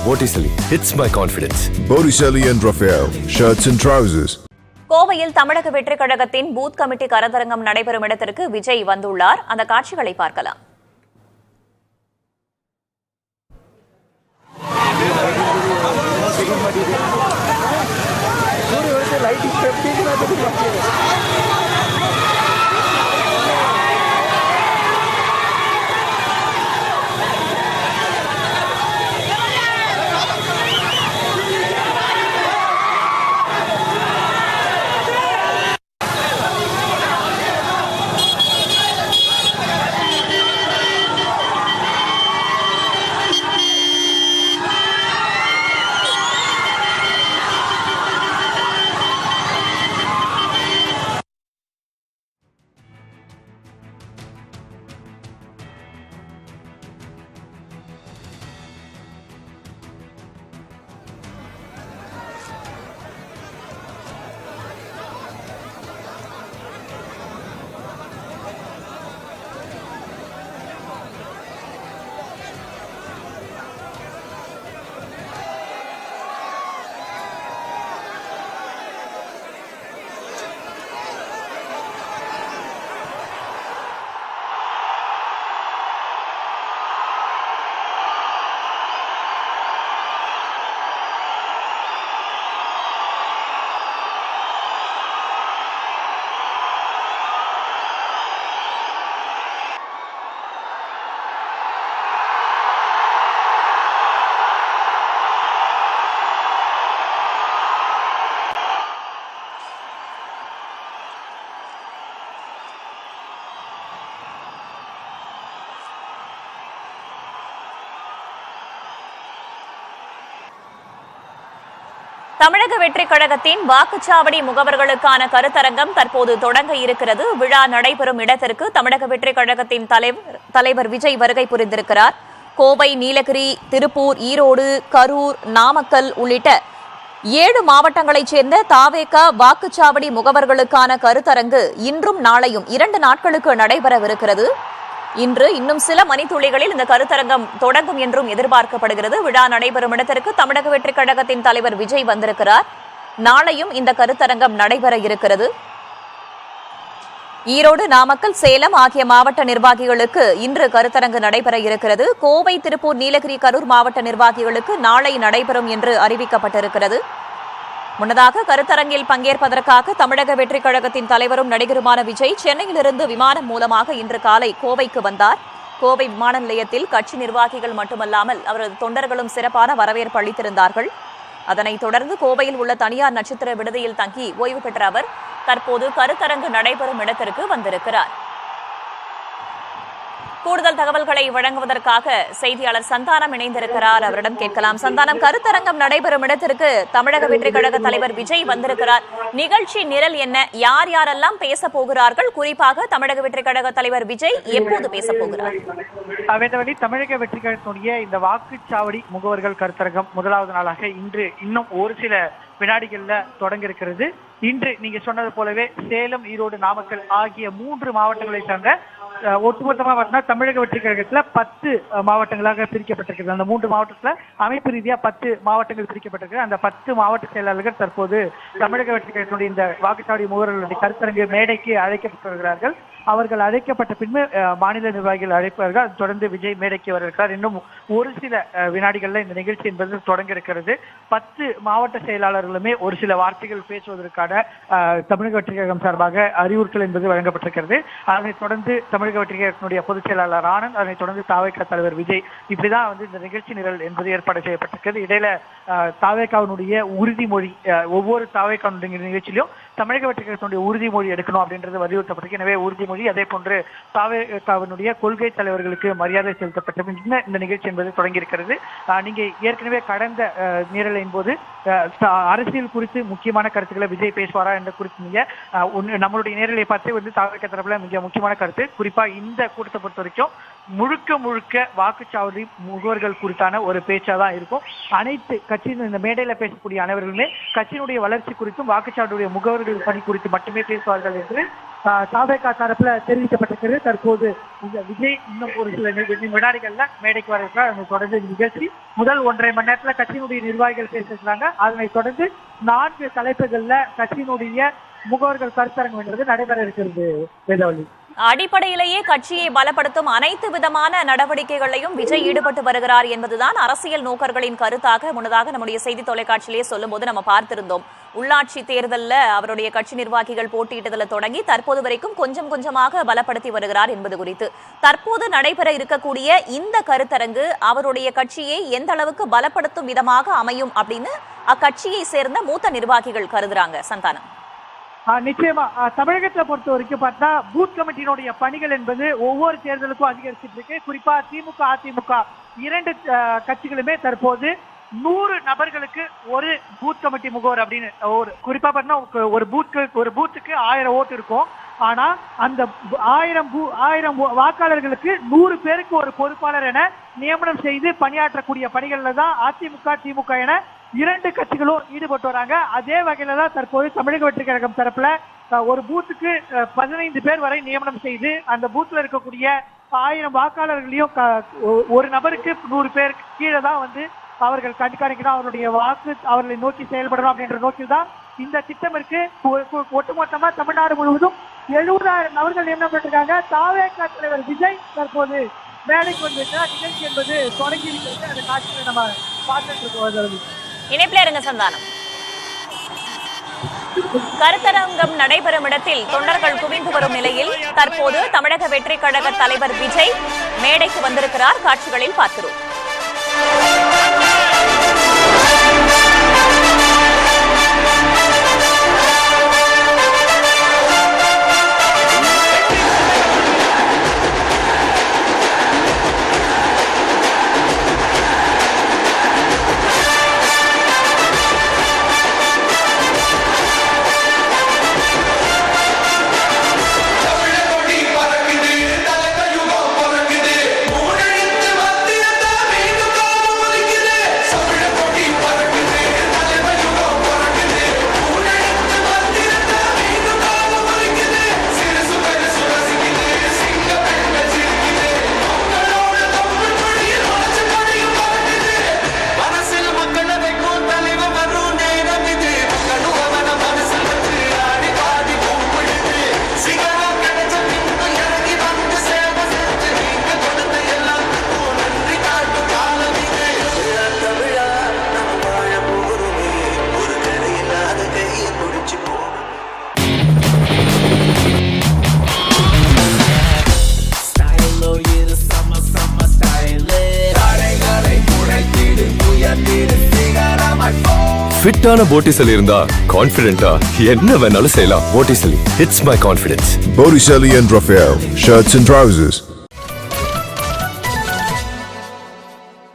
Botticelli. It's my confidence. Botticelli and Raphael, shirts and trousers. கோவையில் தமிழக வெற்றிக் கழகத்தின் பூத் கமிட்டி கருத்தரங்கம் நடைபெறும் இடத்திற்கு விஜய் வந்துள்ளார். அந்த காட்சிகளை பார்க்கலாம். தமிழக வெற்றிக் கழகத்தின் வாக்குச்சாவடி முகவர்களுக்கான கருத்தரங்கம் தற்போது தொடங்க இருக்கிறது. விழா நடைபெறும் இடத்திற்கு தமிழக வெற்றிக் கழகத்தின் தலைவர் விஜய் வருகை புரிந்திருக்கிறார். கோவை, நீலகிரி, திருப்பூர், ஈரோடு, கரூர், நாமக்கல் உள்ளிட்ட 7 மாவட்டங்களைச் சேர்ந்த தாவேகா வாக்குச்சாவடி முகவர்களுக்கான கருத்தரங்கு இன்றும் நாளையும் 2 நாட்களுக்கு நடைபெறவிருக்கிறது. இன்று இன்னும் சில மணித்துளிகளில் இந்த கருத்தரங்கம் தொடங்கும் என்றும் எதிர்பார்க்கப்படுகிறது. விழா நடைபெறும் இடத்திற்கு தமிழக வெற்றிக் கழகத்தின் தலைவர் விஜய் வந்திருக்கிறார். நாளையும் இந்த கருத்தரங்கம் நடைபெற இருக்கிறது. ஈரோடு, நாமக்கல், சேலம் ஆகிய மாவட்ட நிர்வாகிகளுக்கு இன்று கருத்தரங்கு நடைபெற இருக்கிறது. கோவை, திருப்பூர், நீலகிரி, கரூர் மாவட்ட நிர்வாகிகளுக்கு நாளை நடைபெறும் என்று அறிவிக்கப்பட்டிருக்கிறது. முன்னதாக கருத்தரங்கில் பங்கேற்பதற்காக தமிழக வெற்றிக் கழகத்தின் தலைவரும் நடிகருமான விஜய் சென்னையிலிருந்து விமானம் மூலமாக இன்று காலை கோவைக்கு வந்தார். கோவை விமான நிலையத்தில் கட்சி நிர்வாகிகள் மட்டுமல்லாமல் அவரது தொண்டர்களும் சிறப்பான வரவேற்பு அளித்திருந்தார்கள். அதனைத் தொடர்ந்து கோவையில் உள்ள தனியார் நட்சத்திர விடுதியில் தங்கி ஓய்வு பெற்ற அவர் தற்போது கருத்தரங்கு நடைபெறும் இடத்திற்கு வந்திருக்கிறார். கூடுதல் தகவல்களை வழங்குவதற்காக செய்தியாளர் சந்தானம் இணைந்திருக்கிறார். அவரிடம் கேட்கலாம். சந்தானம், கருத்தரங்கம் நடைபெறும் இடத்திற்கு தமிழக வெற்றிக் கழக தலைவர் விஜய் வந்திருக்கிறார். நிகழ்ச்சி நிரல் என்ன? யார் யாரெல்லாம் பேச போகிறார்கள்? குறிப்பாக தமிழக வெற்றிக் கழக தலைவர் விஜய் எப்போது பேச போகிறார்? தமிழக வெற்றிக் கழகத்தினுடைய இந்த வாக்குச்சாவடி முகவர்கள் கருத்தரங்கம் முதலாவது நாளாக இன்று இன்னும் ஒரு சில வினாடிகள்ல தொடங்க இருக்கிறது. இன்று நீங்க சொன்னது போலவே சேலம், ஈரோடு, நாமக்கல் ஆகிய 3 மாவட்டங்களை சார்ந்த ஒட்டுமொத்தமா பார்த்தீங்கன்னா தமிழக வெற்றிக் கழகத்துல 10 மாவட்டங்களாக பிரிக்கப்பட்டிருக்கிறது. அந்த 3 மாவட்டத்துல அமைப்பு ரீதியா 10 மாவட்டங்கள் பிரிக்கப்பட்டிருக்கு. அந்த 10 மாவட்ட செயலாளர்கள் தற்போது தமிழக வெற்றிக் கழகத்தினுடைய இந்த வாக்குச்சாவடி முகவர்களுடைய கருத்தரங்கு மேடைக்கு அழைக்கப்பட்டு வருகிறார்கள். அவர்கள் அழைக்கப்பட்ட பின்பு மாநில நிர்வாகிகள் அழைப்பார்கள். அது தொடர்ந்து விஜய் மேடைக்கு வருகிறார். இன்னும் ஒரு சில வினாடிகள்ல இந்த நிகழ்ச்சி என்பது தொடங்க இருக்கிறது. 10 மாவட்ட செயலாளர்களுமே ஒரு சில வார்த்தைகள் பேசுவதற்கான தமிழக வெற்றிக் கழகம் சார்பாக அறிவுறுத்தல் என்பது வழங்கப்பட்டிருக்கிறது. அதனைத் தொடர்ந்து தமிழக வெற்றிக் கழகத்தினுடைய பொதுச் செயலாளர் ஆனந்த், அதனைத் தொடர்ந்து தாவேகா தலைவர் விஜய், இப்படிதான் இந்த நிகழ்ச்சி நிரல் என்பது ஏற்பாடு செய்யப்பட்டிருக்கிறது. இடையில தாவேகாவினுடைய உறுதிமொழி, ஒவ்வொரு தாவேகாவுடைய நிகழ்ச்சியிலும் தமிழக வெற்றிக் கழகத்தினுடைய உறுதிமொழி எடுக்கணும் அப்படின்றது வலியுறுத்தப்பட்டிருக்கு. எனவே உறுதிமொழி, அதே போன்று தாவேகாவினுடைய கொள்கை தலைவர்களுக்கு மரியாதை செலுத்தப்பட்ட இந்த நிகழ்ச்சி என்பது தொடங்கி இருக்கிறது. நீங்க ஏற்கனவே கடந்த நேரலின் போது அரசியல் குறித்து முக்கியமான கருத்துக்களை விஜய் பேசுவாரா என்று குறித்து நம்மளுடைய நேரலை பார்த்து தாவேகா தரப்புல மிக முக்கியமான கருத்து, குறிப்பா இந்த கூட்டத்தை பொறுத்த வரைக்கும் முழுக்க முழுக்க வாக்குச்சாவடி முகவர்கள் குறித்தான ஒரு பேச்சா தான் இருக்கும். அனைத்து கட்சியின் இந்த மேடையில பேசக்கூடிய அனைவர்களுமே கட்சியினுடைய வளர்ச்சி குறித்தும் வாக்குச்சாவடியுடைய முகவர்கள் பணி குறித்து மட்டுமே பேசுவார்கள் என்று தாவேகா தரப்புல தெரிவிக்கப்பட்டிருக்கிறது. தற்போது இந்த விஜய் இன்னும் ஒரு சில வினாடிகள்ல மேடைக்கு வர இருக்கிறார். தொடர்ந்து நிகழ்ச்சி முதல் 1.5 மணி நேரத்துல கட்சியினுடைய நிர்வாகிகள் பேசிருக்கிறாங்க. அதனை தொடர்ந்து 4 தலைப்புகள்ல கட்சியினுடைய முகவர்கள் கருத்தரங்கம் என்றது நடைபெற இருக்கிறது. வேதவள்ளி, அடிப்படையிலேயே கட்சியை பலப்படுத்தும் அனைத்து விதமான நடவடிக்கைகளையும் விஜய் ஈடுபட்டு வருகிறார் என்பதுதான் அரசியல் நோக்கர்களின் கருத்தாக முன்னதாக நம்முடைய செய்தி தொலைக்காட்சியிலேயே சொல்லும் போது நம்ம பார்த்திருந்தோம். உள்ளாட்சி தேர்தலில் அவருடைய கட்சி நிர்வாகிகள் போட்டியிட்டதில் தொடங்கி தற்போது வரைக்கும் கொஞ்சம் கொஞ்சமாக பலப்படுத்தி வருகிறார் என்பது குறித்து தற்போது நடைபெற இருக்கக்கூடிய இந்த கருத்தரங்கு அவருடைய கட்சியை எந்த அளவுக்கு பலப்படுத்தும் விதமாக அமையும் அப்படின்னு அக்கட்சியை சேர்ந்த மூத்த நிர்வாகிகள் கருதுறாங்க. சந்தானம், நிச்சயமா தமிழகத்தை பொறுத்த வரைக்கும் பார்த்தா பூத் கமிட்டியினுடைய பணிகள் என்பது ஒவ்வொரு தேர்தலுக்கும் அதிகரிச்சுட்டு இருக்கு. குறிப்பா திமுக அதிமுக 2 கட்சிகளுமே தற்போது 100 நபர்களுக்கு ஒரு பூத் கமிட்டி முகவர் அப்படின்னு ஒரு குறிப்பா பார்த்தீங்கன்னா ஒரு பூத்துக்கு 1000 ஓட்டு இருக்கும். ஆனா அந்த 1000 வாக்காளர்களுக்கு 100 பேருக்கு ஒரு பொறுப்பாளர் என நியமனம் செய்து பணியாற்றக்கூடிய பணிகள்ல தான் அதிமுக திமுக என 2 கட்சிகளும் ஈடுபட்டு வராங்க. அதே வகையில தான் தற்போது தமிழக வெற்றி கழகம் தரப்புல ஒரு பூத்துக்கு 15 பேர் வரை நியமனம் செய்து அந்த பூத்துல இருக்கக்கூடிய 1000 வாக்காளர்களையும் ஒரு நபருக்கு 100 பேர் கீழே தான் வந்து அவர்கள் கண்காணிக்கணும், அவருடைய வாக்கு அவர்களை நோக்கி செயல்படணும் அப்படின்ற நோக்கில் தான் இந்த திட்டம் இருக்கு. ஒட்டுமொத்தமா தமிழ்நாடு முழுவதும் 70,000 நபர்கள் நியமனம் பண்ணிருக்காங்க. தாவேகா தலைவர் விஜய் தற்போது மேடைக்கு வந்திருக்கிறார். நிகழ்ச்சி என்பது தொடங்கி இருக்கிறது. அந்த காட்சியை நம்ம பார்த்துட்டு இருக்கோம். இணைப்பில் இருங்க சந்தானம். கருத்தரங்கம் நடைபெறும் இடத்தில் தொண்டர்கள் குவிந்து வரும் நிலையில் தற்போது தமிழக வெற்றி கழக தலைவர் விஜய் மேடைக்கு வந்திருக்கிறார். காட்சிகளில் பார்க்கிறோம். ஃபிட்டான போட்டிசலி இருந்தா கான்ஃபிடென்ட்டா என்ன வேணாலும் செய்யலாம். Botticelli, it's my confidence. Botticelli and Raphael, shirts and trousers.